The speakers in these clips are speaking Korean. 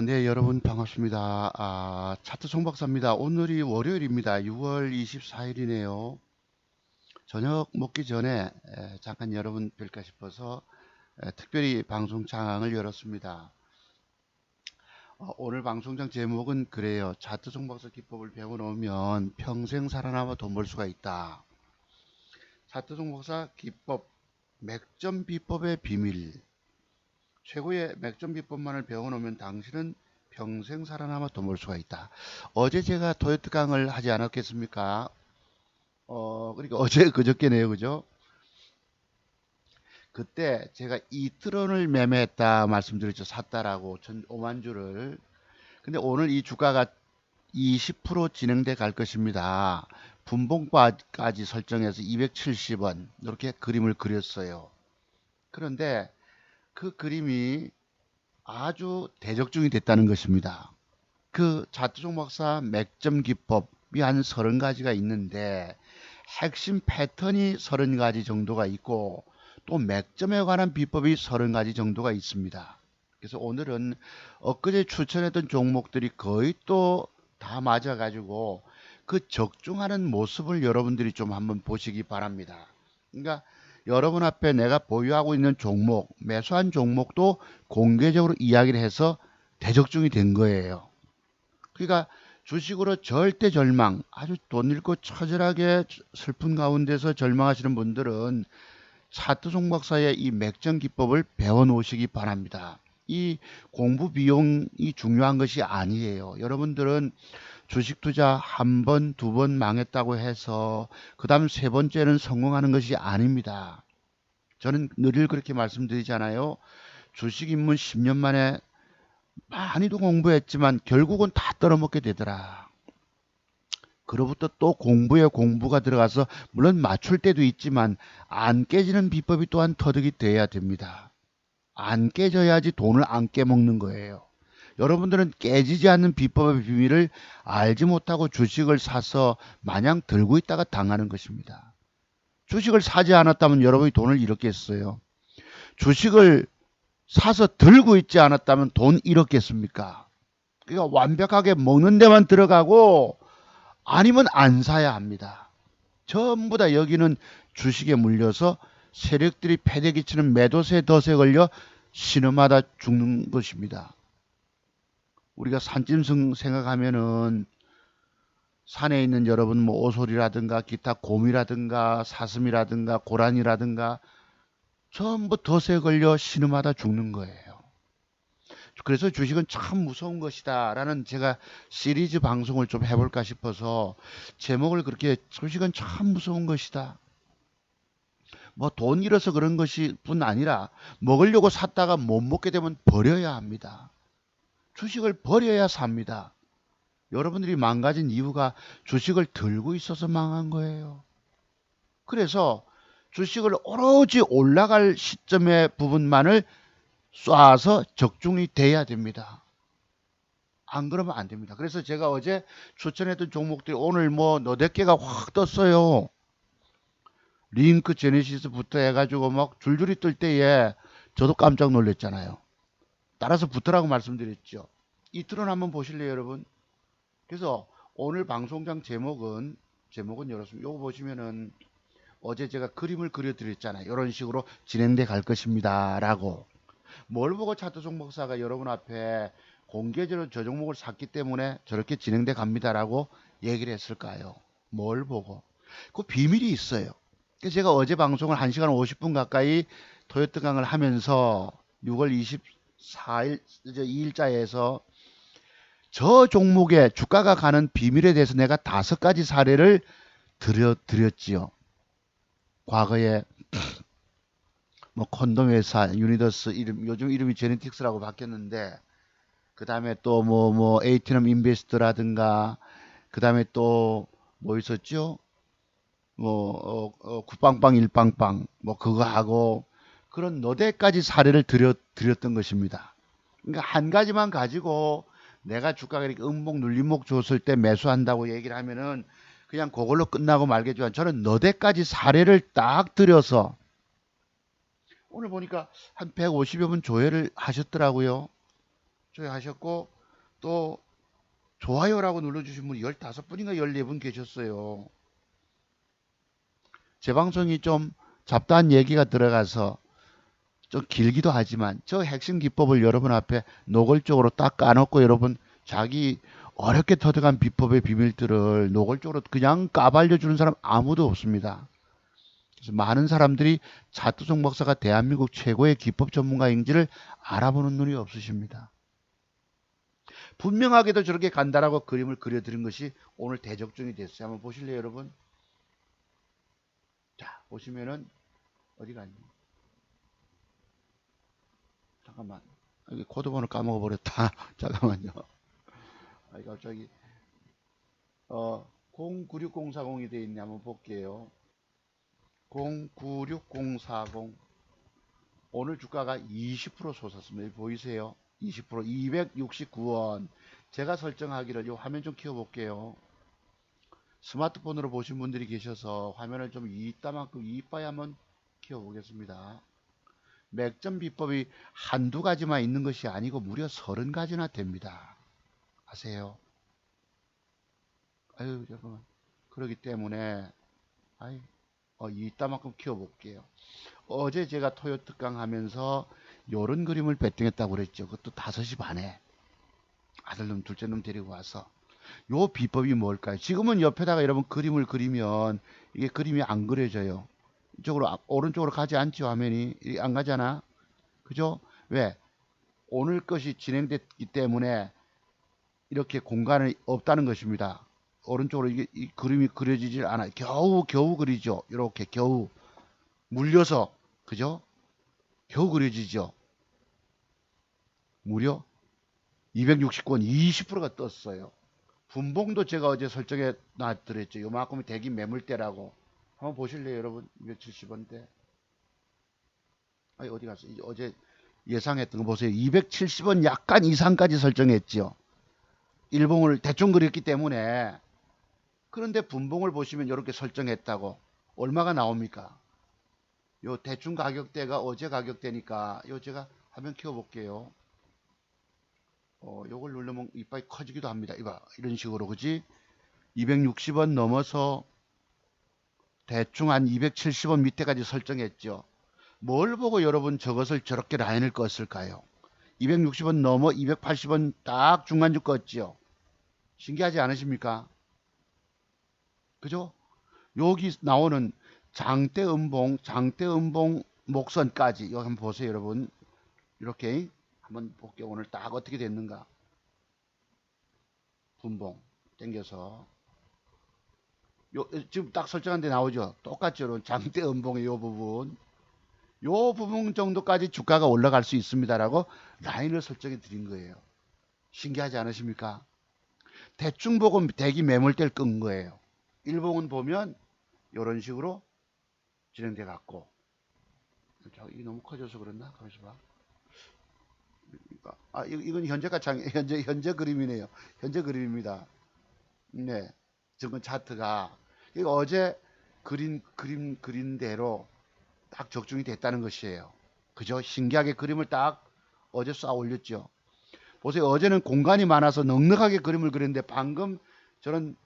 네, 여러분 반갑습니다. 차트 송박사입니다. 오늘이 월요일입니다. 6월 24일이네요. 저녁 먹기 전에 잠깐 여러분 뵐까 싶어서 특별히 방송창을 열었습니다. 오늘 방송장 제목은 그래요. 차트 송박사 기법을 배워놓으면 평생 살아남아 돈 벌 수가 있다. 차트 송박사 기법, 맥점 비법의 비밀. 최고의 맥점 비법만을 배워놓으면 당신은 평생 살아남아 돈 벌 수가 있다. 어제 제가 도요트 강을 하지 않았겠습니까? 그러니까 어제 그저께네요, 그죠? 그때 제가 이트론을 매매했다 말씀드렸죠. 샀다라고 5만 주를. 근데 오늘 이 주가가 20% 진행돼 갈 것입니다. 분봉가까지 설정해서 270원 이렇게 그림을 그렸어요. 그런데 그 그림이 아주 대적중이 됐다는 것입니다. 그 자투종 박사 맥점 기법이 한 30가지가 있는데 핵심 패턴이 30가지 정도가 있고 또 맥점에 관한 비법이 30가지 정도가 있습니다. 그래서 오늘은 엊그제 추천했던 종목들이 거의 또 다 맞아가지고 그 적중하는 모습을 여러분들이 좀 한번 보시기 바랍니다. 그러니까 여러분 앞에 내가 보유하고 있는 종목, 매수한 종목도 공개적으로 이야기를 해서 대적중이 된 거예요. 그러니까 주식으로 절대 절망, 아주 돈 잃고 처절하게 슬픈 가운데서 절망하시는 분들은 차트 송박사의 이 맥점 기법을 배워 놓으시기 바랍니다. 이 공부 비용이 중요한 것이 아니에요. 여러분들은 주식 투자 한 번, 두 번 망했다고 해서 그 다음 세 번째는 성공하는 것이 아닙니다. 저는 늘 그렇게 말씀드리잖아요. 주식 입문 10년 만에 많이도 공부했지만 결국은 다 떨어먹게 되더라. 그로부터 또 공부에 공부가 들어가서 물론 맞출 때도 있지만 안 깨지는 비법이 또한 터득이 돼야 됩니다. 안 깨져야지 돈을 안 깨먹는 거예요. 여러분들은 깨지지 않는 비법의 비밀을 알지 못하고 주식을 사서 마냥 들고 있다가 당하는 것입니다. 주식을 사지 않았다면 여러분이 돈을 잃었겠어요. 주식을 사서 들고 있지 않았다면 돈 잃었겠습니까? 그러니까 완벽하게 먹는 데만 들어가고 아니면 안 사야 합니다. 전부 다 여기는 주식에 물려서 세력들이 패대기치는 매도세 덫에 걸려 신음하다 죽는 것입니다. 우리가 산짐승 생각하면은 산에 있는 여러분 뭐 오솔이라든가 기타 곰이라든가 사슴이라든가 고라니라든가 전부 덫에 걸려 신음하다 죽는 거예요. 그래서 주식은 참 무서운 것이다 라는 제가 시리즈 방송을 좀 해볼까 싶어서 제목을 그렇게 주식은 참 무서운 것이다. 뭐 돈 잃어서 그런 것이 뿐 아니라 먹으려고 샀다가 못 먹게 되면 버려야 합니다. 주식을 버려야 삽니다. 여러분들이 망가진 이유가 주식을 들고 있어서 망한 거예요. 그래서 주식을 오로지 올라갈 시점의 부분만을 쏴서 적중이 돼야 됩니다. 안 그러면 안 됩니다. 그래서 제가 어제 추천했던 종목들이 오늘 뭐 너댓 개가 확 떴어요. 링크 제네시스부터 해가지고 막 줄줄이 뜰 때에 저도 깜짝 놀랐잖아요. 따라서 붙으라고 말씀드렸죠. 이틀은 한번 보실래요, 여러분? 그래서 오늘 방송장 제목은 이렇습니다. 요거 보시면은 어제 제가 그림을 그려드렸잖아요. 이런 식으로 진행돼 갈 것입니다. 라고. 뭘 보고 차트 종목사가 여러분 앞에 공개적으로 저 종목을 샀기 때문에 저렇게 진행돼 갑니다라고 얘기를 했을까요? 뭘 보고? 그 비밀이 있어요. 제가 어제 방송을 1시간 50분 가까이 토요트 강을 하면서 6월 24일, 2일자에서 저 종목의 주가가 가는 비밀에 대해서 내가 5가지 사례를 드렸지요. 과거에 뭐 콘돔 회사 유니더스 이름 요즘 이름이 제네틱스라고 바뀌었는데 그 다음에 또 뭐 에이티넘 인베스트라든가 그 다음에 또 뭐 있었죠? 뭐 구빵빵 일빵빵 뭐 그거 하고 그런 너댓가지 사례를 드렸던 것입니다. 그러니까 한 가지만 가지고 내가 주가가 이렇게 음목 눌림목 줬을 때 매수한다고 얘기를 하면은 그냥 그걸로 끝나고 말겠지만 저는 너댓가지 사례를 딱 들여서 오늘 보니까 한 150여 분 조회를 하셨더라고요. 조회하셨고 또 좋아요라고 눌러주신 분이 15분인가 14분 계셨어요. 제 방송이 좀 잡다한 얘기가 들어가서 좀 길기도 하지만 저 핵심 기법을 여러분 앞에 노골적으로 딱 까놓고 여러분 자기 어렵게 터득한 비법의 비밀들을 노골적으로 그냥 까발려 주는 사람 아무도 없습니다. 그래서 많은 사람들이 차트송 목사가 대한민국 최고의 기법 전문가인지를 알아보는 눈이 없으십니다. 분명하게도 저렇게 간다라고 그림을 그려드린 것이 오늘 대적중이 됐어요. 한번 보실래요, 여러분? 자, 보시면은 어디 갔니? 잠깐만. 여기 코드번호 까먹어 버렸다. 잠깐만요. 아, 갑자기 096040이 돼 있네. 한번 볼게요. 096040 오늘 주가가 20% 솟았습니다. 보이세요? 20% 269원. 제가 설정하기를 이 화면 좀 키워 볼게요. 스마트폰으로 보신 분들이 계셔서 화면을 좀 이따만큼 이빠이 한번 키워 보겠습니다. 맥점 비법이 한두 가지만 있는 것이 아니고 무려 30가지나 됩니다. 아세요? 아유, 잠깐만. 그렇기 때문에 이따만큼 키워볼게요. 어제 제가 토요 특강 하면서 요런 그림을 배팅했다고 그랬죠. 그것도 5시 반에 아들놈 둘째놈 데리고 와서 요 비법이 뭘까요? 지금은 옆에다가 여러분 그림을 그리면 이게 그림이 안 그려져요. 이쪽으로 오른쪽으로 가지 않죠. 화면이 안 가잖아. 그죠? 왜? 오늘 것이 진행됐기 때문에 이렇게 공간이 없다는 것입니다. 오른쪽으로 이게 이 그림이 그려지질 않아요. 겨우 그리죠. 이렇게 겨우 물려서 그죠? 겨우 그려지죠. 무려 269원 20%가 떴어요. 분봉도 제가 어제 설정해 놨더랬죠. 요만큼이 대기 매물대라고. 한번 보실래요, 여러분? 270원대. 아니, 어디 갔어? 어제 예상했던 거 보세요. 270원 약간 이상까지 설정했죠. 일봉을 대충 그렸기 때문에. 그런데 분봉을 보시면 이렇게 설정했다고. 얼마가 나옵니까? 요 대충 가격대가 어제 가격대니까 요 제가 화면 키워볼게요. 요걸 누르면 이빨이 커지기도 합니다. 이봐, 이런 식으로, 그지? 260원 넘어서 대충 한 270원 밑에까지 설정했죠. 뭘 보고 여러분 저것을 저렇게 라인을 껐을까요? 260원 넘어 280원 딱 중간주 껐죠. 신기하지 않으십니까? 그죠? 여기 나오는 장대 음봉 목선까지 여기 한번 보세요, 여러분. 이렇게 한번 볼게요. 오늘 딱 어떻게 됐는가. 분봉 당겨서 지금 딱 설정한 데 나오죠. 똑같죠. 장대 음봉의 요 부분 정도까지 주가가 올라갈 수 있습니다라고 라인을 설정해 드린 거예요. 신기하지 않으십니까? 대충 보고 대기 매물대를 끈 거예요. 일봉은 보면 이런 식으로 진행돼 갖고 이게 너무 커져서 그랬나? 가만있어 봐. 이건 현재 그림이네요. 현재 그림입니다. 네. 지금 차트가 이거 어제 그린 대로 딱 적중이 됐다는 것이에요. 그죠? 신기하게 그림을 딱 어제 쌓아 올렸죠. 보세요. 어제는 공간이 많아서 넉넉하게 그림을 그렸는데 방금 저런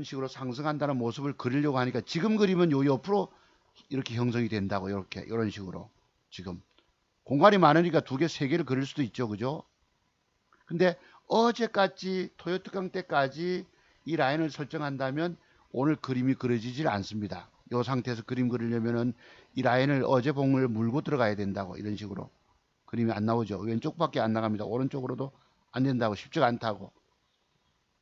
식으로 상승한다는 모습을 그리려고 하니까 지금 그림은 요 옆으로 이렇게 형성이 된다고. 이렇게 이런 식으로 지금 공간이 많으니까 2개, 3개를 그릴 수도 있죠. 그죠? 근데 어제까지 토요특강 때까지 이 라인을 설정한다면 오늘 그림이 그려지질 않습니다. 이 상태에서 그림 그리려면은 이 라인을 어제 봉을 물고 들어가야 된다고. 이런 식으로 그림이 안 나오죠. 왼쪽밖에 안 나갑니다. 오른쪽으로도 안 된다고. 쉽지가 않다고.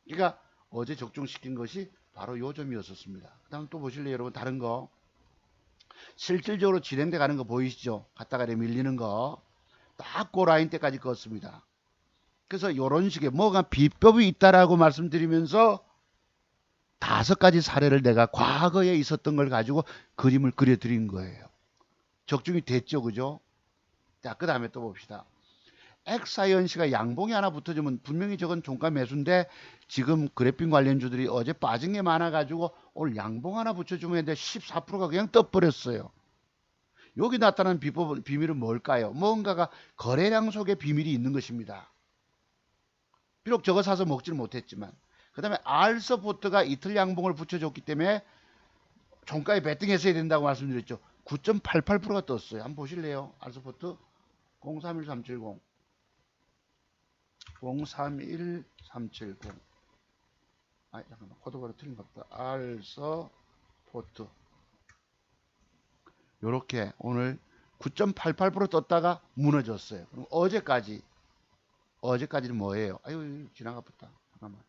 그러니까 어제 적중시킨 것이 바로 요 점이었었습니다. 그 다음 또 보실래요, 여러분? 다른 거 실질적으로 진행돼 가는 거 보이시죠? 갔다가 밀리는 거 딱 그 라인 때까지 걷습니다. 그래서 이런 식의 뭐가 비법이 있다라고 말씀드리면서 5가지 사례를 내가 과거에 있었던 걸 가지고 그림을 그려드린 거예요. 적중이 됐죠, 그죠? 자, 그 다음에 또 봅시다. 엑사이언시가 양봉이 하나 붙어주면 분명히 저건 종가 매수인데 지금 그래픽 관련주들이 어제 빠진 게 많아가지고 오늘 양봉 하나 붙여주면 했는데 14%가 그냥 떠버렸어요. 여기 나타난 비밀은 뭘까요? 뭔가가 거래량 속에 비밀이 있는 것입니다. 비록 저거 사서 먹지는 못했지만. 그 다음에 R 서포트가 이틀 양봉을 붙여줬기 때문에 종가에 베팅했어야 된다고 말씀드렸죠. 9.88%가 떴어요. 한번 보실래요? R 서포트 031370 031370 아 잠깐만 코드가 틀린 것 같다. R 서포트 요렇게 오늘 9.88% 떴다가 무너졌어요. 그럼 어제까지는 뭐예요? 아유 지나가 봤다. 잠깐만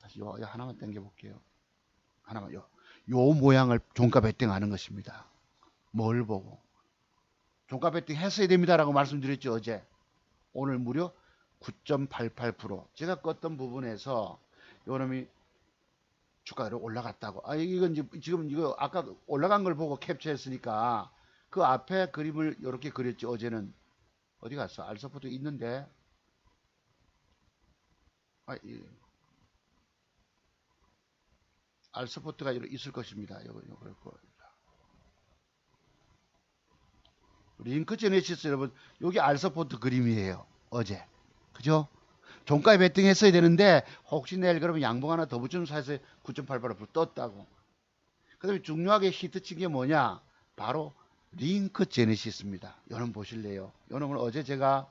다시 요 하나만 당겨 볼게요. 하나만 요 모양을 종가 베팅하는 것입니다. 뭘 보고 종가 베팅 했어야 됩니다라고 말씀드렸죠 어제. 오늘 무려 9.88% 제가 껐던 부분에서 요놈이 주가로 올라갔다고. 아 이건 지금 이거 아까 올라간 걸 보고 캡처했으니까 그 앞에 그림을 이렇게 그렸지. 어제는 어디 갔어? 알서포트 있는데 알서포트가 있을 것입니다. 요거 그럴 거예요. 링크 제네시스 여러분 여기 알서포트 그림이에요. 어제 그죠? 종가에 베팅했어야 되는데 혹시 내일 그러면 양봉 하나 더 붙여서 사서 9.88% 떴다고. 그 다음에 중요하게 히트친 게 뭐냐? 바로 링크 제네시스입니다. 요놈 보실래요? 요놈은 어제 제가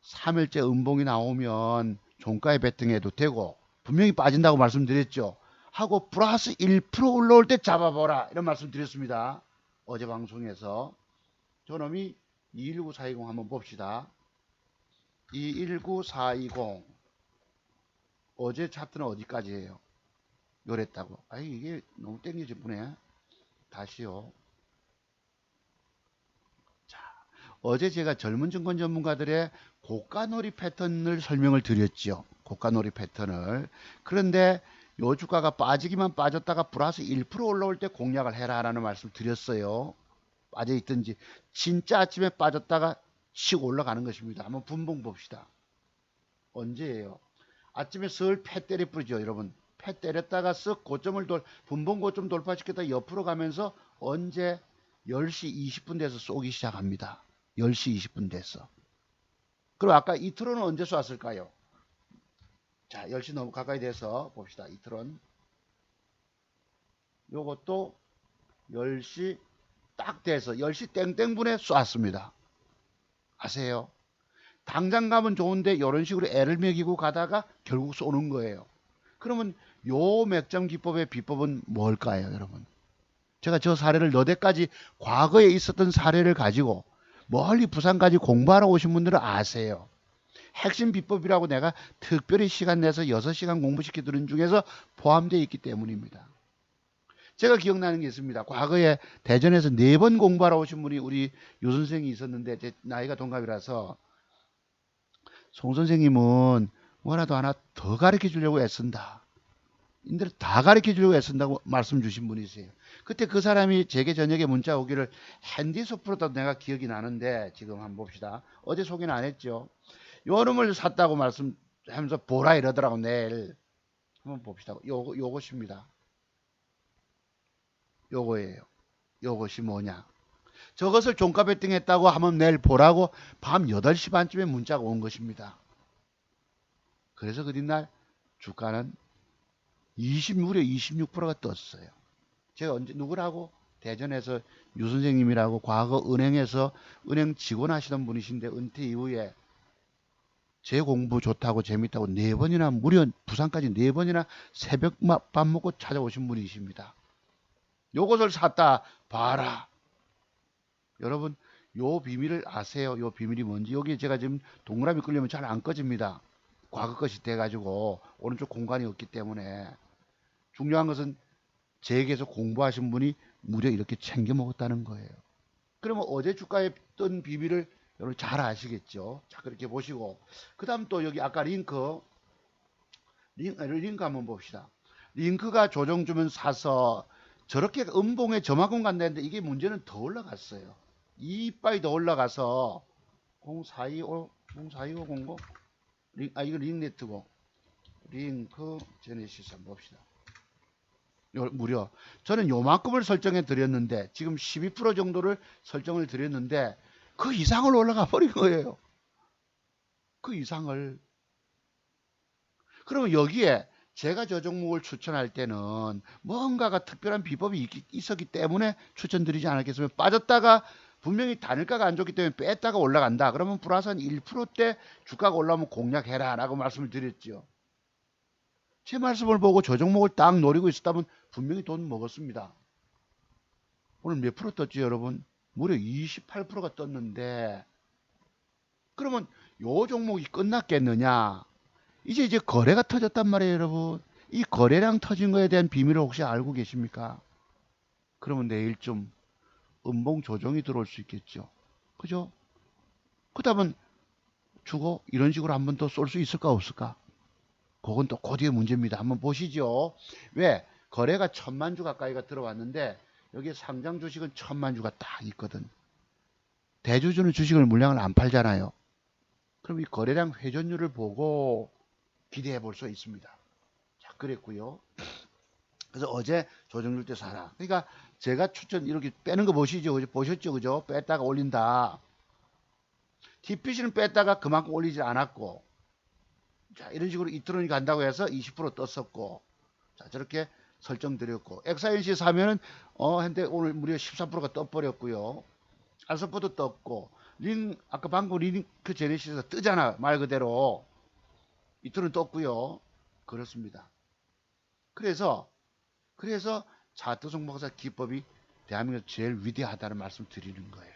3일째 음봉이 나오면 종가에 베팅해도 되고 분명히 빠진다고 말씀드렸죠. 하고 플러스 1% 올라올 때 잡아보라 이런 말씀 드렸습니다. 어제 방송에서. 저놈이 219420 한번 봅시다. 219420 어제 차트는 어디까지예요? 요랬다고. 아이 이게 너무 땡겨질 뿐에 다시요. 자, 어제 제가 젊은 증권 전문가들의 고가놀이 패턴을 설명을 드렸죠. 고가놀이 패턴을. 그런데 요 주가가 빠지기만 빠졌다가 플러스 1% 올라올 때 공략을 해라라는 말씀 드렸어요. 빠져 있든지 진짜 아침에 빠졌다가 치고 올라가는 것입니다. 한번 분봉 봅시다. 언제예요? 아침에 슬 패 때려 뿌리죠, 여러분. 패 때렸다가 쓱 고점을 분봉 고점 돌파시켰다 옆으로 가면서 언제 10시 20분 돼서 쏘기 시작합니다. 10시 20분 돼서. 그럼 아까 이트론은 언제 쏘았을까요? 자, 10시 너무 가까이 돼서 봅시다. 이트론. 요것도 10시 딱 돼서 10시 땡땡분에 쏘았습니다. 아세요? 당장 가면 좋은데 이런 식으로 애를 먹이고 가다가 결국 쏘는 거예요. 그러면 요 맥점 기법의 비법은 뭘까요, 여러분? 제가 저 사례를 너댓까지 과거에 있었던 사례를 가지고 멀리 부산까지 공부하러 오신 분들은 아세요. 핵심 비법이라고 내가 특별히 시간 내서 6시간 공부시켜 드린 중에서 포함되어 있기 때문입니다. 제가 기억나는 게 있습니다. 과거에 대전에서 4번 공부하러 오신 분이 우리 유 선생이 있었는데 제 나이가 동갑이라서 송 선생님은 뭐라도 하나 더 가르쳐 주려고 애쓴다. 인들 다 가르쳐 주려고 애쓴다고 말씀 주신 분이세요. 그때 그 사람이 제게 저녁에 문자 오기를 핸디소프로도 내가 기억이 나는데 지금 한번 봅시다. 어제 소개는 안 했죠. 요놈을 샀다고 말씀하면서 보라 이러더라고. 내일 한번 봅시다. 요것입니다. 요거예요. 요것이 뭐냐. 저것을 종가 베팅했다고 하면 내일 보라고 밤 8시 반쯤에 문자가 온 것입니다. 그래서 그 뒷날 주가는 무려 26%가 떴어요. 제가 언제 누구라고? 대전에서 유 선생님이라고 과거 은행에서 은행 직원 하시던 분이신데 은퇴 이후에 제 공부 좋다고 재밌다고 4번이나 무려 부산까지 4번이나 새벽 밥 먹고 찾아오신 분이십니다. 요것을 샀다 봐라. 여러분 요 비밀을 아세요? 요 비밀이 뭔지. 여기 제가 지금 동그라미 끌려면 잘 안 꺼집니다. 과거 것이 돼가지고 오른쪽 공간이 없기 때문에. 중요한 것은 제게서 공부하신 분이 무려 이렇게 챙겨 먹었다는 거예요. 그러면 어제 주가에 뜬 비밀을 여러분 잘 아시겠죠? 자 그렇게 보시고 그 다음 또 여기 아까 링크 한번 봅시다. 링크가 조정 주면 사서 저렇게 음봉에 저만큼 간다는데 이게 문제는 더 올라갔어요. 이빠이 더 올라가서 042500 이거 링네트고 링크 제네시스 한번 봅시다. 무려 저는 요만큼을 설정해 드렸는데 지금 12% 정도를 설정을 드렸는데 그 이상을 올라가 버린 거예요. 그 이상을. 그러면 여기에 제가 저 종목을 추천할 때는 뭔가가 특별한 비법이 있었기 때문에 추천드리지 않았겠으면 빠졌다가 분명히 단일가가 안 좋기 때문에 뺐다가 올라간다. 그러면 플러스 한 1%대 주가가 올라오면 공략해라 라고 말씀을 드렸죠. 제 말씀을 보고 저 종목을 딱 노리고 있었다면 분명히 돈 먹었습니다. 오늘 몇 프로 떴죠, 여러분? 무려 28%가 떴는데, 그러면 요 종목이 끝났겠느냐? 이제 거래가 터졌단 말이에요, 여러분. 이 거래량 터진 거에 대한 비밀을 혹시 알고 계십니까? 그러면 내일 좀 음봉 조정이 들어올 수 있겠죠. 그죠? 그다음은 주고 이런 식으로 한번 더 쏠 수 있을까 없을까? 그건 또 그 뒤에 문제입니다. 한번 보시죠. 왜? 거래가 1,000만 주 가까이가 들어왔는데 여기에 상장 주식은 1,000만 주가 딱 있거든. 대주주는 주식을 물량을 안 팔잖아요. 그럼 이 거래량 회전율을 보고 기대해 볼 수 있습니다. 자, 그랬고요. 그래서 어제 조정률 때 사라. 그러니까 제가 추천 이렇게 빼는 거 보시죠. 보셨죠? 그죠? 뺐다가 올린다. TPC는 뺐다가 그만큼 올리지 않았고, 자, 이런 식으로 이트론이 간다고 해서 20% 떴었고, 자, 저렇게 설정드렸고, 엑사이언시 사면은, 현대 오늘 무려 13%가 떠버렸고요. 알서포도 떴고, 아까 방금 링크 제네시스가 뜨잖아. 말 그대로. 이트론 떴고요. 그렇습니다. 그래서 차트 종목사 기법이 대한민국에서 제일 위대하다는 말씀 드리는 거예요.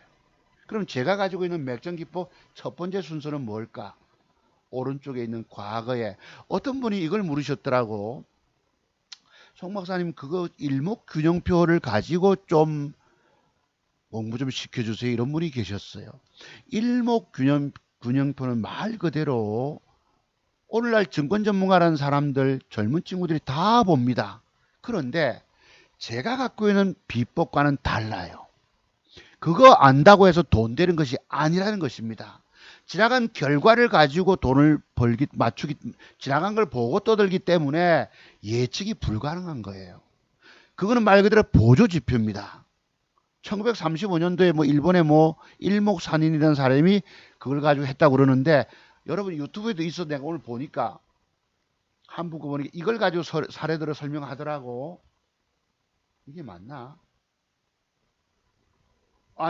그럼 제가 가지고 있는 맥정 기법 첫 번째 순서는 뭘까? 오른쪽에 있는 과거에 어떤 분이 이걸 물으셨더라고. 송 박사님, 그거 일목균형표를 가지고 좀 공부 좀 시켜주세요. 이런 분이 계셨어요. 일목균형표는 말 그대로 오늘날 증권 전문가라는 사람들, 젊은 친구들이 다 봅니다. 그런데 제가 갖고 있는 비법과는 달라요. 그거 안다고 해서 돈 되는 것이 아니라는 것입니다. 지나간 결과를 가지고 돈을 지나간 걸 보고 떠들기 때문에 예측이 불가능한 거예요. 그거는 말 그대로 보조지표입니다. 1935년도에 일본의 일목산인이라는 사람이 그걸 가지고 했다고 그러는데, 여러분 유튜브에도 있어. 내가 오늘 보니까 한국 거 보니까 이걸 가지고 사례들을 설명하더라고. 이게 맞나?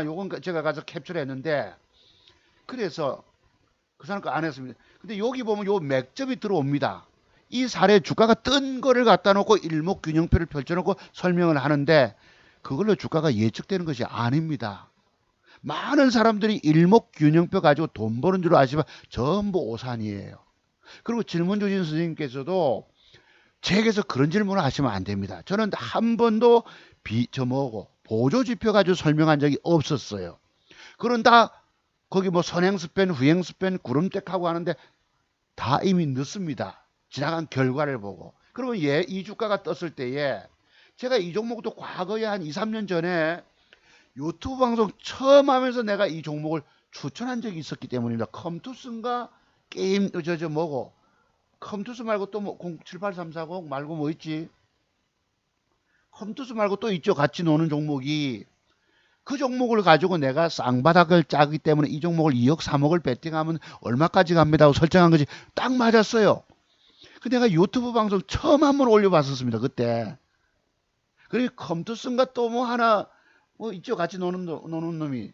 요건 제가 가서 캡처를 했는데, 그래서 그 사람 거 안 했습니다. 근데 여기 보면 요 맥점이 들어옵니다. 이 사례 주가가 뜬 거를 갖다 놓고 일목균형표를 펼쳐놓고 설명을 하는데, 그걸로 주가가 예측되는 것이 아닙니다. 많은 사람들이 일목균형표 가지고 돈 버는 줄 아시지만 전부 오산이에요. 그리고 질문 주신 선생님께서도 책에서 그런 질문을 하시면 안 됩니다. 저는 한 번도 보조지표 가지고 설명한 적이 없었어요. 그런다 거기 선행스팬, 후행스팬, 구름대하고 하는데 다 이미 늦습니다. 지나간 결과를 보고. 그러면 이 주가가 떴을 때에 제가 이 종목도 과거에 한 2, 3년 전에 유튜브 방송 처음 하면서 내가 이 종목을 추천한 적이 있었기 때문입니다. 컴투스인가 게임 컴투스 말고 또 078340 말고 뭐 있지? 컴투스 말고 또 있죠. 같이 노는 종목이. 그 종목을 가지고 내가 쌍바닥을 짜기 때문에 이 종목을 2억 3억을 베팅하면 얼마까지 갑니다 하고 설정한 것이 딱 맞았어요. 그 내가 유튜브 방송 처음 한번 올려봤었습니다. 그때. 그리고 컴투스인가 또 하나 있죠. 같이 노는 놈이.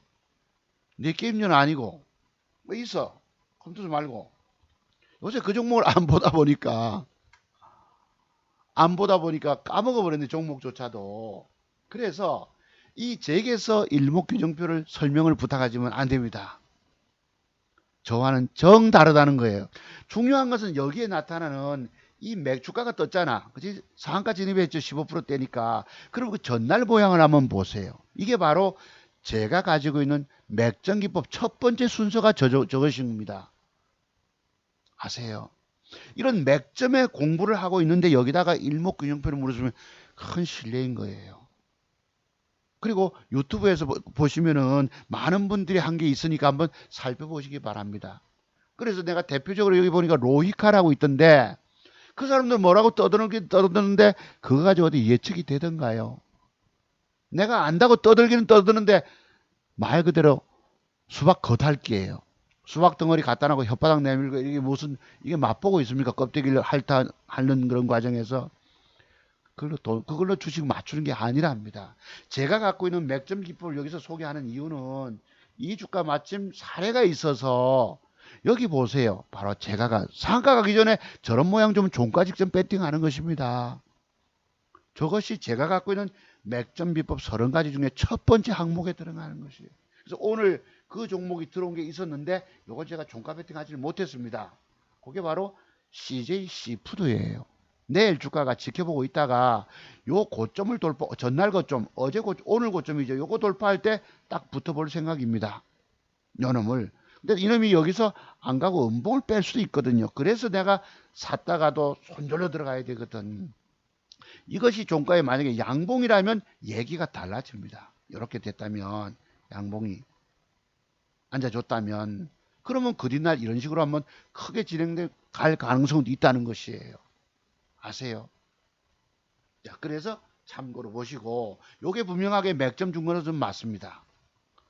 내 게임료는 아니고 있어. 컴투스 말고. 요새 그 종목을 안 보다 보니까 까먹어버렸네, 종목조차도. 그래서 이 잭에서 일목균형표를 설명을 부탁하지만 안 됩니다. 저와는 정 다르다는 거예요. 중요한 것은 여기에 나타나는 이 주가가 떴잖아. 그치? 상한가 진입했죠. 15%대니까. 그럼 그 전날 모양을 한번 보세요. 이게 바로 제가 가지고 있는 맥정기법 첫 번째 순서가 저것입니다. 아세요? 이런 맥점에 공부를 하고 있는데 여기다가 일목균형표를 물으시면 큰 실례인 거예요. 그리고 유튜브에서 보시면은 많은 분들이 한 게 있으니까 한번 살펴보시기 바랍니다. 그래서 내가 대표적으로 여기 보니까 로히카라고 있던데, 그 사람들 뭐라고 떠드는데 그거 가지고 어디 예측이 되던가요? 내가 안다고 떠들기는 떠드는데 말 그대로 수박 겉핥기예요. 수박 덩어리 갖다 놓고 혓바닥 내밀고 이게 무슨 이게 맛보고 있습니까? 껍데기를 핥는 그런 과정에서 그걸로 주식 맞추는 게 아니랍니다. 제가 갖고 있는 맥점 기법을 여기서 소개하는 이유는 이 주가 마침 사례가 있어서 여기 보세요. 바로 제가 상가 가기 전에 저런 모양 좀 종가 직전 배팅하는 것입니다. 저것이 제가 갖고 있는 맥점 비법 30가지 중에 첫 번째 항목에 들어가는 것이에요. 그래서 오늘 그 종목이 들어온 게 있었는데 이걸 제가 종가 배팅하지 못했습니다. 그게 바로 CJ 푸드예요. 내일 주가가 지켜보고 있다가 요 고점을 돌파, 전날 고점, 어제 고점, 오늘 고점이죠. 요거 돌파할 때 딱 붙어볼 생각입니다. 요놈을. 근데 이놈이 여기서 안 가고 음봉을 뺄 수도 있거든요. 그래서 내가 샀다가도 손절로 들어가야 되거든. 이것이 종가에 만약에 양봉이라면 얘기가 달라집니다. 이렇게 됐다면 양봉이 앉아줬다면 그러면 그 뒷날 이런 식으로 한번 크게 진행될 갈 가능성도 있다는 것이에요. 아세요? 자, 그래서 참고로 보시고 요게 분명하게 맥점 준 거는 좀 맞습니다.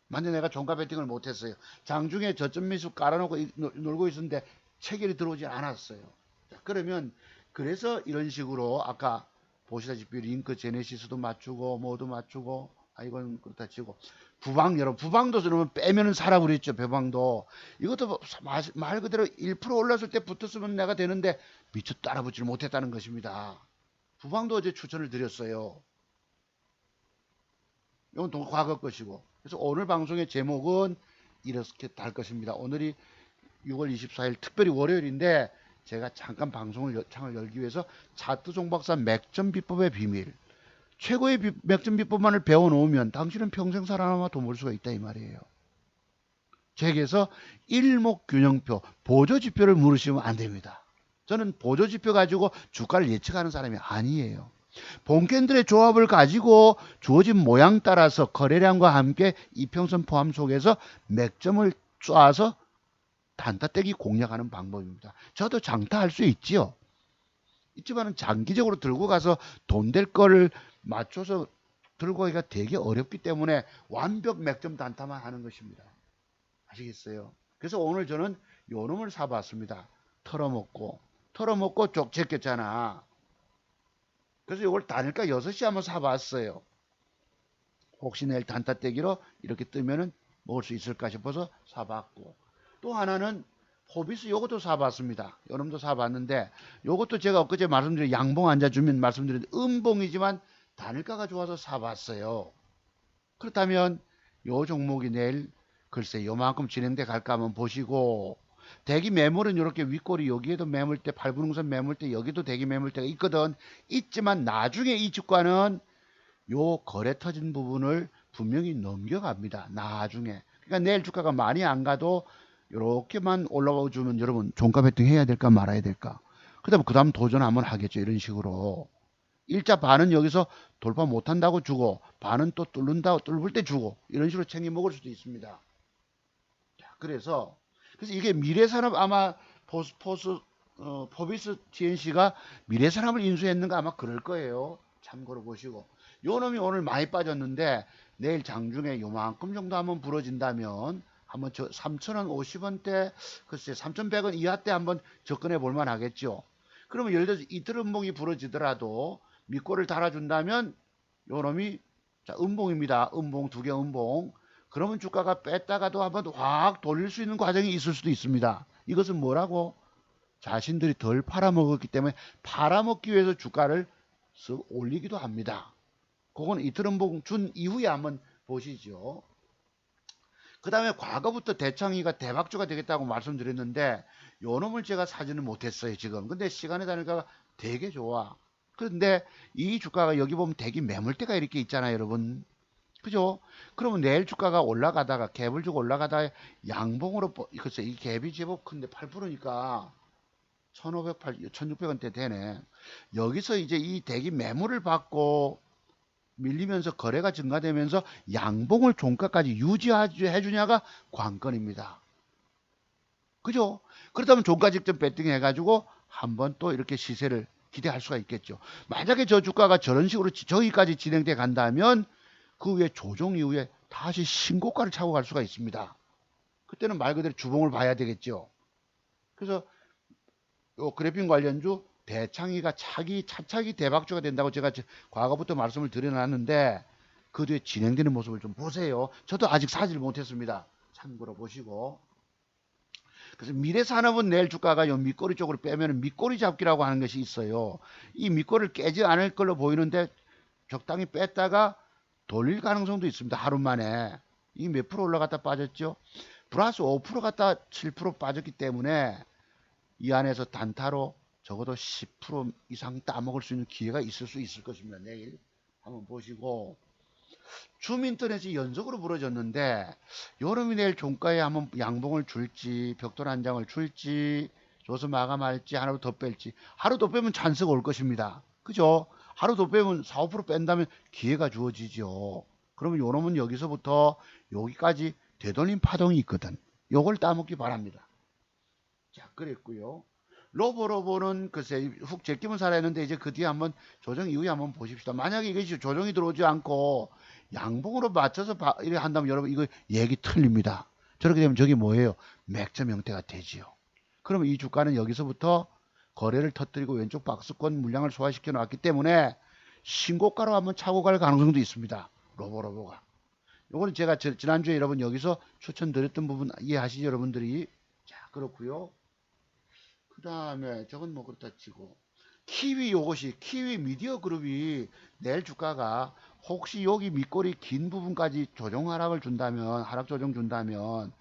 만약 내가 종가 배팅을 못했어요. 장중에 저점 미수 깔아놓고 놀고 있었는데 체결이 들어오지 않았어요. 자, 그러면 그래서 이런 식으로 아까 보시다시피 링크 제네시스도 맞추고 뭐도 맞추고 이건 그렇다 치고 여러분 부방도 그러면 빼면은 사라 그랬죠. 배방도 이것도 말 그대로 1% 올랐을 때 붙었으면 내가 되는데 미처 따라붙지를 못했다는 것입니다. 부방도 어제 추천을 드렸어요. 이건 과거 것이고. 그래서 오늘 방송의 제목은 이렇게 달 것입니다. 오늘이 6월 24일 특별히 월요일인데 제가 잠깐 방송을 창을 열기 위해서 차트 종박사 맥점 비법의 비밀, 최고의 맥점 비법만을 배워놓으면 당신은 평생 살아남아 돈 벌 수가 있다 이 말이에요. 제게서 일목균형표, 보조지표를 물으시면 안 됩니다. 저는 보조지표 가지고 주가를 예측하는 사람이 아니에요. 본캔들의 조합을 가지고 주어진 모양 따라서 거래량과 함께 이평선 포함 속에서 맥점을 쏴서 단타떼기 공략하는 방법입니다. 저도 장타할 수 있지요. 있지만은 장기적으로 들고 가서 돈 될 거를 맞춰서 들고 가기가 되게 어렵기 때문에 완벽 맥점 단타만 하는 것입니다. 아시겠어요? 그래서 오늘 저는 요 놈을 사봤습니다. 털어먹고 쪽 제꼈잖아. 그래서 이걸 단일가 6시 한번 사봤어요. 혹시 내일 단타떼기로 이렇게 뜨면은 먹을 수 있을까 싶어서 사봤고, 또 하나는 호비스 요것도 사봤습니다. 요놈도 사봤는데 요것도 제가 엊그제 말씀드린 양봉 앉아주면 말씀드린 음봉이지만 단일가가 좋아서 사봤어요. 그렇다면 요 종목이 내일 글쎄 요만큼 진행돼 갈까 한번 보시고, 대기 매물은 이렇게 윗꼬리 여기에도 매물대, 팔분응선 매물대, 여기도 대기 매물대가 있거든. 있지만 나중에 이 주가는 요 거래 터진 부분을 분명히 넘겨갑니다. 나중에. 그러니까 내일 주가가 많이 안 가도 이렇게만 올라가 주면 여러분 종가 배팅 해야 될까 말아야 될까? 그다음 도전 한번 하겠죠. 이런 식으로. 일자 반은 여기서 돌파 못한다고 주고 반은 또 뚫을 때 주고 이런 식으로 챙겨 먹을 수도 있습니다. 자, 그래서 이게 미래산업 아마 포비스 TNC가 미래산업을 인수했는가 아마 그럴 거예요. 참고로 보시고. 요 놈이 오늘 많이 빠졌는데 내일 장중에 요만큼 정도 한번 부러진다면 한번 3,000원 50원대 글쎄 3,100원 이하 때 한번 접근해 볼 만 하겠죠. 그러면 예를 들어서 이틀 음봉이 부러지더라도 밑골을 달아준다면 요 놈이 자 음봉입니다. 음봉 2개 음봉. 그러면 주가가 뺐다가도 한번 확 돌릴 수 있는 과정이 있을 수도 있습니다. 이것은 뭐라고? 자신들이 덜 팔아먹었기 때문에 팔아먹기 위해서 주가를 쓱 올리기도 합니다. 그건 이틀 음봉 준 이후에 한번 보시죠. 그 다음에 과거부터 대창이가 대박주가 되겠다고 말씀드렸는데 요 놈을 제가 사지는 못했어요 지금. 근데 시간의 단위가 되게 좋아. 그런데 이 주가가 여기 보면 대기 매물대가 이렇게 있잖아요 여러분. 그죠? 그러면 내일 주가가 올라가다가 갭을 주고 올라가다가 양봉으로 글쎄 이 갭이 제법 큰데 8%니까 1,600원대 되네. 여기서 이제 이 대기 매물을 받고 밀리면서 거래가 증가되면서 양봉을 종가까지 유지해 주냐가 관건입니다. 그죠? 그렇다면 종가 직전 배팅 해가지고 한번 또 이렇게 시세를 기대할 수가 있겠죠. 만약에 저 주가가 저런 식으로 저기까지 진행돼 간다면 그 후에 조정 이후에 다시 신고가를 차고 갈 수가 있습니다. 그때는 말 그대로 주봉을 봐야 되겠죠. 그래서 요 그래픽 관련주 대창이가 차차기 대박주가 된다고 제가 과거부터 말씀을 드려놨는데 그 뒤에 진행되는 모습을 좀 보세요. 저도 아직 사지를 못했습니다. 참고로 보시고. 그래서 미래산업은 내일 주가가 요 밑꼬리 쪽으로 빼면 밑꼬리 잡기라고 하는 것이 있어요. 이 밑꼬리를 깨지 않을 걸로 보이는데 적당히 뺐다가 돌릴 가능성도 있습니다. 하루 만에. 이 몇 프로 올라갔다 빠졌죠? 플러스 5% 갔다 7% 빠졌기 때문에 이 안에서 단타로 적어도 10% 이상 따먹을 수 있는 기회가 있을 수 있을 것입니다. 내일 한번 보시고. 줌인터넷이 연속으로 부러졌는데 여름이 내일 종가에 한번 양봉을 줄지 벽돌 한 장을 줄지 줘서 마감할지 하루 더 뺄지. 하루 더 빼면 찬스가 올 것입니다. 그죠? 하루 더 빼면 4, 5% 뺀다면 기회가 주어지죠. 그러면 요놈은 여기서부터 여기까지 되돌림 파동이 있거든. 요걸 따먹기 바랍니다. 자, 그랬고요. 로보는 글쎄 훅 제끼면 살아있는데 이제 그 뒤에 한번 조정 이후에 한번 보십시다. 만약에 이것이 조정이 들어오지 않고 양봉으로 맞춰서 이렇게 한다면 여러분 이거 얘기 틀립니다. 저렇게 되면 저게 뭐예요? 맥점 형태가 되지요. 그러면 이 주가는 여기서부터 거래를 터뜨리고 왼쪽 박스권 물량을 소화시켜 놨기 때문에 신고가로 한번 차고 갈 가능성도 있습니다. 로보가. 요거는 제가 지난주에 여러분 여기서 추천드렸던 부분 이해하시죠, 여러분들이? 자, 그렇고요. 그 다음에 저건 뭐 그렇다 치고 키위 요것이 키위 미디어 그룹이 내일 주가가 혹시 여기 밑꼬리 긴 부분까지 조정 하락을 준다면 하락 조정 준다면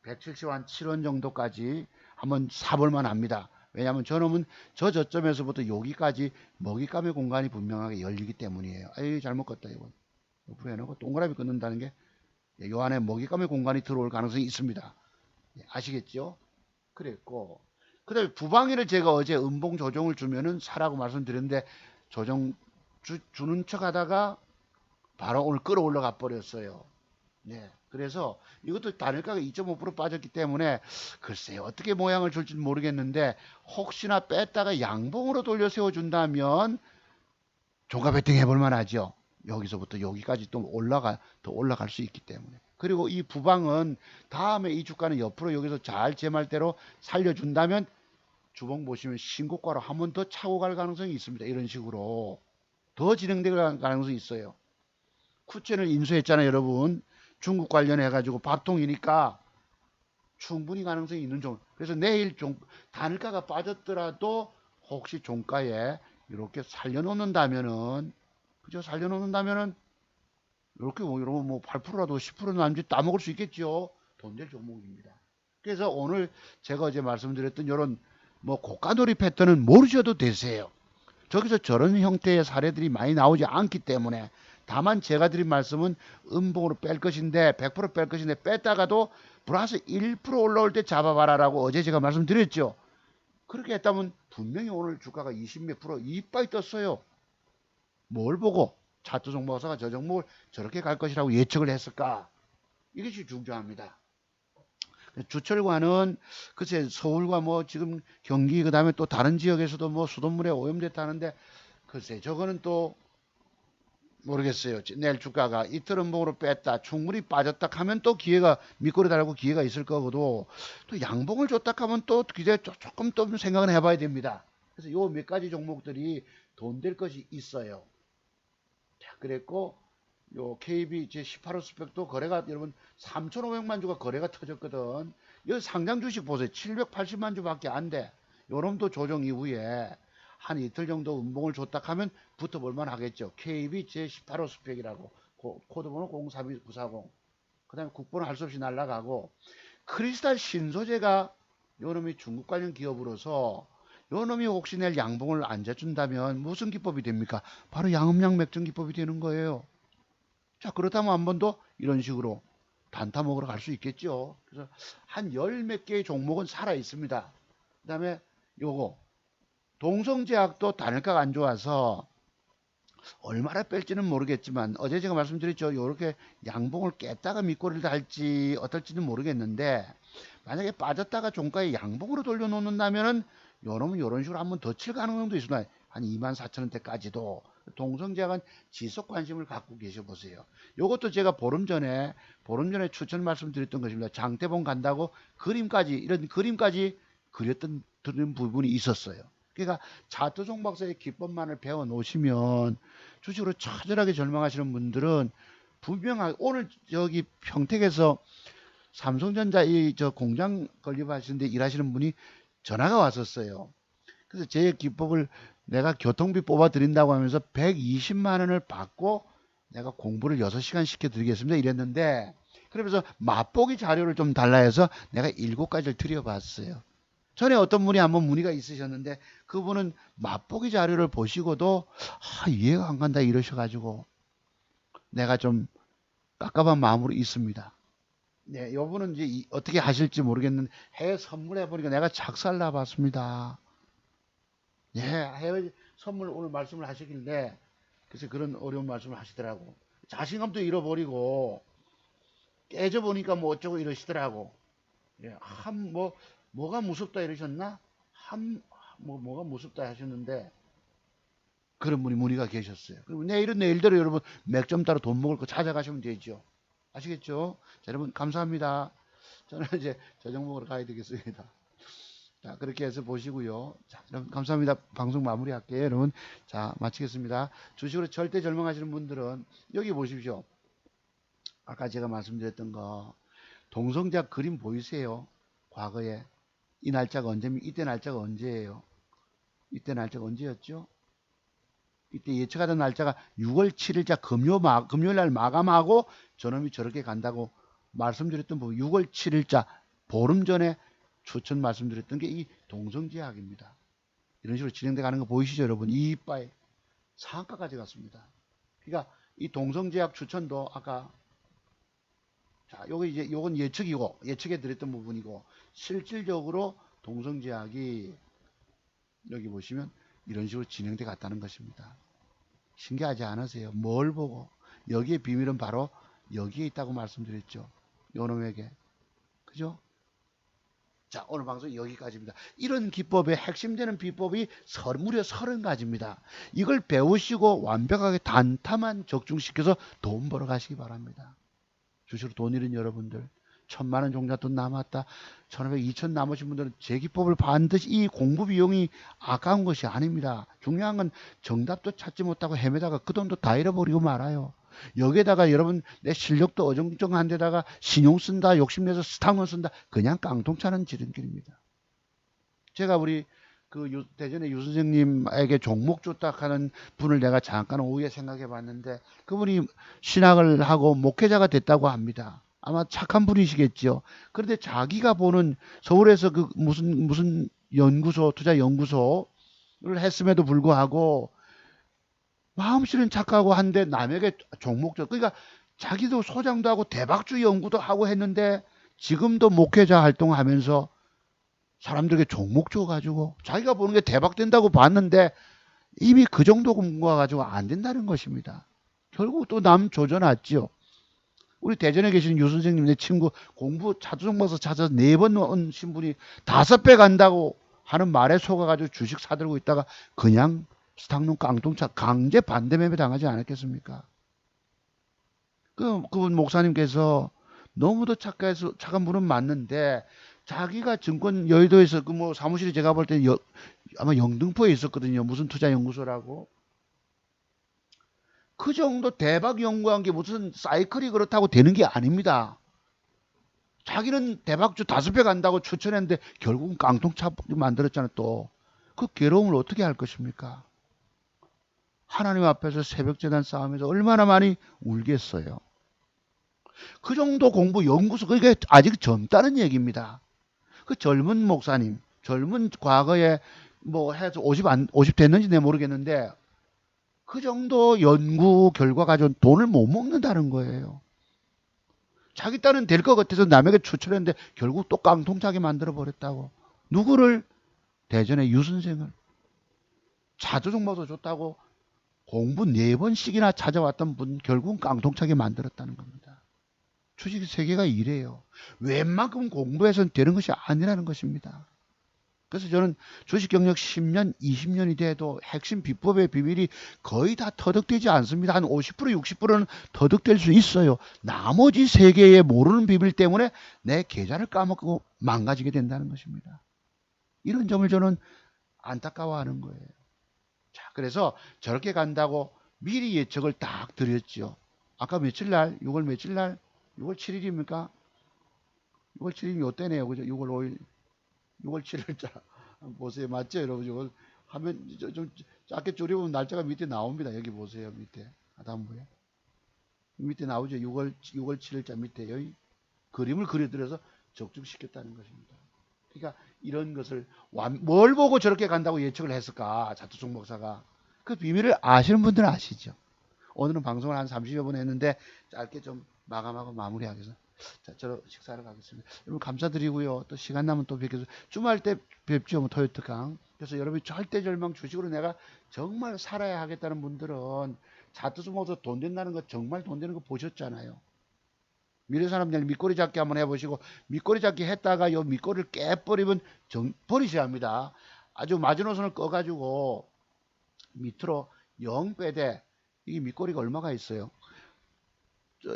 170한 7원 정도까지 한번 사볼만 합니다. 왜냐하면 저놈은 저 저점에서부터 여기까지 먹잇감의 공간이 분명하게 열리기 때문이에요. 에이 잘못 껐다 이건. 옆으로 해놓고 동그라미 끊는다는 게 요 안에 먹잇감의 공간이 들어올 가능성이 있습니다. 아시겠죠? 그랬고 그 다음에 부방위를 제가 어제 음봉 조정을 주면은 사라고 말씀드렸는데 조정 주는 척 하다가 바로 오늘 끌어올라가 버렸어요. 네. 그래서 이것도 단일가가 2.5% 빠졌기 때문에 글쎄요 어떻게 모양을 줄지 모르겠는데 혹시나 뺐다가 양봉으로 돌려 세워준다면 종가 베팅 해볼 만하죠. 여기서부터 여기까지 또 더 올라갈 수 있기 때문에. 그리고 이 부방은 다음에 이 주가는 옆으로 여기서 잘 제 말대로 살려준다면 주봉 보시면 신고가로 한 번 더 차고 갈 가능성이 있습니다. 이런 식으로 더 진행될 가능성이 있어요. 쿠첸을 인수했잖아요, 여러분. 중국 관련해 가지고 밥통이니까 충분히 가능성이 있는 종. 그래서 내일 단가가 빠졌더라도 혹시 종가에 이렇게 살려놓는다면은 그죠? 살려놓는다면은 이렇게 뭐 여러분 뭐 8%라도 10%는 남짓 따먹을 수 있겠죠. 돈 될 종목입니다. 그래서 오늘 제가 어제 말씀드렸던 이런 뭐 고가놀이 패턴은 모르셔도 되세요. 저기서 저런 형태의 사례들이 많이 나오지 않기 때문에 다만 제가 드린 말씀은 음봉으로 뺄 것인데 100%뺄 것인데 뺐다가도 플러스 1% 올라올 때 잡아봐라라고 어제 제가 말씀드렸죠. 그렇게 했다면 분명히 오늘 주가가 20몇 프로 이빠이 떴어요. 뭘 보고 차트 정보사가 저 종목을 저렇게 갈 것이라고 예측을 했을까? 이것이 중요합니다. 주철관은 글쎄 서울과 뭐 지금 경기 그다음에 또 다른 지역에서도 뭐 수돗물에 오염됐다는데 글쎄 저거는 또 모르겠어요. 내일 주가가 이틀 음봉으로 뺐다 충분히 빠졌다 하면 또 기회가 밑꼬리 달고 기회가 있을 거고도 또 양봉을 줬다 하면 또 기대 조금 또 생각을 해봐야 됩니다. 그래서 요 몇 가지 종목들이 돈 될 것이 있어요. 자, 그랬고 요 KB 제18호 스펙도 거래가 여러분 3,500만 주가 거래가 터졌거든. 이 상장 주식 보세요. 780만 주밖에 안 돼. 요놈도 조정 이후에 한 이틀 정도 음봉을 줬다 하면 붙어볼만 하겠죠. KB 제18호 스펙이라고 코드번호 032940. 그 다음에 국번호 할 수 없이 날라가고 크리스탈 신소재가 요놈이 중국 관련 기업으로서 요놈이 혹시 내일 양봉을 안 재준다면 무슨 기법이 됩니까? 바로 양음양 맥점 기법이 되는 거예요. 자, 그렇다면 한 번 더 이런 식으로 단타 먹으러 갈 수 있겠죠. 그래서 한 열 몇 개의 종목은 살아 있습니다. 그 다음에 요거 동성제약도 단일가가 안 좋아서 얼마나 뺄지는 모르겠지만 어제 제가 말씀드렸죠. 요렇게 양봉을 깼다가 밑꼬리를 달지 어떨지는 모르겠는데 만약에 빠졌다가 종가에 양봉으로 돌려놓는다면은 요놈은 요런 식으로 한번 더 칠 가능성도 있습니다. 한 24,000원대까지도 동성제약은 지속 관심을 갖고 계셔 보세요. 요것도 제가 보름 전에 추천 말씀드렸던 것입니다. 장태봉 간다고 이런 그림까지 그렸던 부분이 있었어요. 그러니까 차트종 박사의 기법만을 배워 놓으시면 주식으로 처절하게 절망하시는 분들은 분명하게 오늘 저기 평택에서 삼성전자 저 공장 건립하시는데 일하시는 분이 전화가 왔었어요. 그래서 제 기법을 내가 교통비 뽑아 드린다고 하면서 120만 원을 받고 내가 공부를 6시간 시켜 드리겠습니다 이랬는데, 그러면서 맛보기 자료를 좀 달라 해서 내가 7가지를 드려봤어요. 전에 어떤 분이 한번 문의가 있으셨는데 그분은 맛보기 자료를 보시고도 이해가 안 간다 이러셔가지고 내가 좀 깝깝한 마음으로 있습니다. 네, 이분은 이제 어떻게 하실지 모르겠는데 해외 선물해 보니까 내가 작살나 봤습니다. 예, 해외 선물 오늘 말씀을 하시길래 그래서 그런 어려운 말씀을 하시더라고. 자신감도 잃어버리고 깨져 보니까 뭐 어쩌고 이러시더라고. 예, 뭐가 무섭다 이러셨나? 뭐가 무섭다 하셨는데 그런 분이 문의가 계셨어요. 그리고 내일대로 여러분 맥점 따로 돈 먹을 거 찾아가시면 되죠. 아시겠죠? 자, 여러분 감사합니다. 저는 이제 저녁 먹으러 가야 되겠습니다. 자, 그렇게 해서 보시고요. 자, 여러분 감사합니다. 방송 마무리할게요. 여러분, 자, 마치겠습니다. 주식으로 절대 절망하시는 분들은 여기 보십시오. 아까 제가 말씀드렸던 거 동성자 그림 보이세요? 과거에 이 날짜가 언제입니까? 이때 날짜가 언제예요? 이때 날짜가 언제였죠? 이때 예측하던 날짜가 6월 7일자 금요일 날 마감하고 저놈이 저렇게 간다고 말씀드렸던 부분, 6월 7일자 보름 전에 추천 말씀드렸던 게 이 동성제약입니다. 이런 식으로 진행돼 가는 거 보이시죠, 여러분? 이빠에 상한가까지 갔습니다. 그러니까 이 동성제약 추천도 아까 자, 요건 예측이고 예측해 드렸던 부분이고 실질적으로 동성제약이 여기 보시면 이런 식으로 진행돼 갔다는 것입니다. 신기하지 않으세요? 뭘 보고? 여기에 비밀은 바로 여기에 있다고 말씀드렸죠. 요놈에게. 그죠? 자, 오늘 방송 여기까지입니다. 이런 기법의 핵심되는 비법이 무려 30가지입니다. 이걸 배우시고 완벽하게 단타만 적중시켜서 돈 벌어 가시기 바랍니다. 주식으로 돈 잃은 여러분들, 1000만원 종잣돈 남았다, 1500, 2000 남으신 분들은 제 기법을 반드시 이 공부 비용이 아까운 것이 아닙니다. 중요한 건 정답도 찾지 못하고 헤매다가 그 돈도 다 잃어버리고 말아요. 여기에다가 여러분 내 실력도 어정쩡한 데다가 신용 쓴다, 욕심내서 스탕원 쓴다, 그냥 깡통차는 지름길입니다. 제가 우리 그 대전의 유 선생님에게 종목 줬다 하는 분을 내가 잠깐 오후에 생각해 봤는데 그분이 신학을 하고 목회자가 됐다고 합니다. 아마 착한 분이시겠죠. 그런데 자기가 보는 서울에서 그 무슨 연구소, 투자 연구소를 했음에도 불구하고 마음씨는 착하고 한데 남에게 종목 줘. 그러니까 자기도 소장도 하고 대박주 연구도 하고 했는데 지금도 목회자 활동하면서 사람들에게 종목 줘가지고 자기가 보는 게 대박 된다고 봤는데 이미 그 정도 공부가 가지고 안 된다는 것입니다. 결국 또 남 조져놨죠. 우리 대전에 계신 유 선생님 내 친구 공부 차주종목에서 찾아서 4번 온 신분이 5배 간다고 하는 말에 속아가지고 주식 사들고 있다가 그냥 스탁농 깡통차 강제 반대매매 당하지 않았겠습니까? 그분 목사님께서 너무도 착한 분은 맞는데 자기가 증권 여의도에서 그 뭐 사무실이 제가 볼 때 아마 영등포에 있었거든요. 무슨 투자 연구소라고. 그 정도 대박 연구한 게 무슨 사이클이 그렇다고 되는 게 아닙니다. 자기는 대박주 5배 간다고 추천했는데 결국은 깡통차 만들었잖아요. 또 그 괴로움을 어떻게 할 것입니까? 하나님 앞에서 새벽재단 싸움에서 얼마나 많이 울겠어요. 그 정도 공부 연구소, 그게 아직 젊다는 얘기입니다. 그 젊은 목사님, 젊은 과거에 뭐 해서 50 됐는지 내 모르겠는데 그 정도 연구 결과 가지고 돈을 못 먹는다는 거예요. 자기 딸은 될 것 같아서 남에게 추천했는데 결국 또 깡통차게 만들어 버렸다고. 누구를? 대전의 유 선생을. 자주종목도 줬다고 공부 4번씩이나 찾아왔던 분 결국은 깡통차게 만들었다는 겁니다. 주식 세계가 이래요. 웬만큼 공부해서는 되는 것이 아니라는 것입니다. 그래서 저는 주식 경력 10년, 20년이 돼도 핵심 비법의 비밀이 거의 다 터득되지 않습니다. 한 50%, 60%는 터득될 수 있어요. 나머지 세 개의 모르는 비밀 때문에 내 계좌를 까먹고 망가지게 된다는 것입니다. 이런 점을 저는 안타까워하는 거예요. 자, 그래서 저렇게 간다고 미리 예측을 딱 드렸죠. 아까 며칠 날? 6월 며칠 날? 6월 7일입니까? 6월 7일이 요때네요. 그죠? 6월 5일. 6월 7일자. 보세요. 맞죠, 여러분? 이걸 하면 좀 짧게 줄여보면 날짜가 밑에 나옵니다. 여기 보세요. 밑에. 하단부에. 밑에 나오죠. 6월 7일자 밑에 여기 그림을 그려드려서 적중시켰다는 것입니다. 그러니까 이런 것을 뭘 보고 저렇게 간다고 예측을 했을까? 자투숙 목사가. 그 비밀을 아시는 분들은 아시죠. 오늘은 방송을 한 30여 분 했는데 짧게 좀 마감하고 마무리하겠습니다. 자, 저로 식사하러 가겠습니다. 여러분 감사드리고요. 또 시간 나면 또 뵙겠습니다. 주말 때 뵙죠. 뭐 토요일 특강. 그래서 여러분이 절대절망 주식으로 내가 정말 살아야 하겠다는 분들은 자투수 모두 돈 된다는 거 정말 돈 되는 거 보셨잖아요. 미래 사람들 밑꼬리 잡기 한번 해보시고 밑꼬리 잡기 했다가 요 밑꼬리를 깨버리면 버리셔야 합니다. 아주 마지노선을 꺼가지고 밑으로 0 빼되 이 밑꼬리가 얼마가 있어요?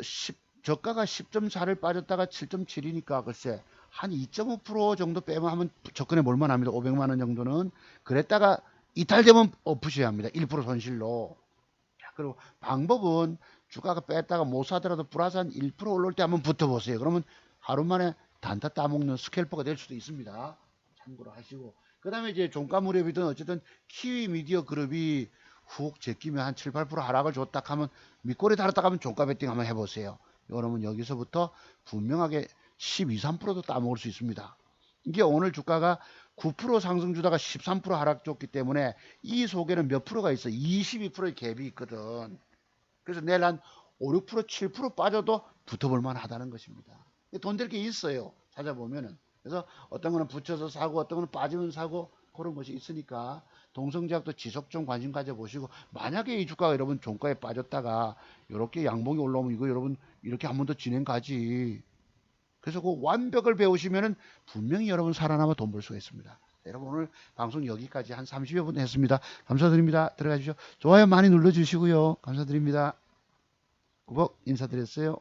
10, 저가가 10.4를 빠졌다가 7.7이니까 글쎄 한 2.5% 정도 빼면 하면 접근해 볼만 합니다. 500만 원 정도는. 그랬다가 이탈되면 엎으셔야 합니다. 1% 손실로. 자, 그리고 방법은 주가가 뺐다가 못 사더라도 플러스 한 1% 올라올 때 한번 붙어보세요. 그러면 하루 만에 단타 따먹는 스캘퍼가 될 수도 있습니다. 참고로 하시고. 그 다음에 이제 종가 무렵이든 어쨌든 키위 미디어 그룹이 훅 제끼면 한 7, 8% 하락을 줬다 하면 밑꼬리 달았다 하면 종가 베팅 한번 해보세요. 그러면 여기서부터 분명하게 12, 3%도 따먹을 수 있습니다. 이게 오늘 주가가 9% 상승 주다가 13% 하락 줬기 때문에 이 속에는 몇 프로가 있어? 22%의 갭이 있거든. 그래서 내일 한 5, 6%, 7% 빠져도 붙어볼 만하다는 것입니다. 돈 될 게 있어요. 찾아보면은. 그래서 어떤 거는 붙여서 사고 어떤 거는 빠지면 사고 그런 것이 있으니까 동성제약도 지속 좀 관심 가져보시고 만약에 이 주가가 여러분 종가에 빠졌다가 이렇게 양봉이 올라오면 이거 여러분 이렇게 한 번 더 진행 가지. 그래서 그 완벽을 배우시면은 분명히 여러분 살아남아 돈 벌 수가 있습니다. 여러분 오늘 방송 여기까지 한 30여 분 했습니다. 감사드립니다. 들어가 주시죠. 좋아요 많이 눌러주시고요. 감사드립니다. 구복 인사드렸어요.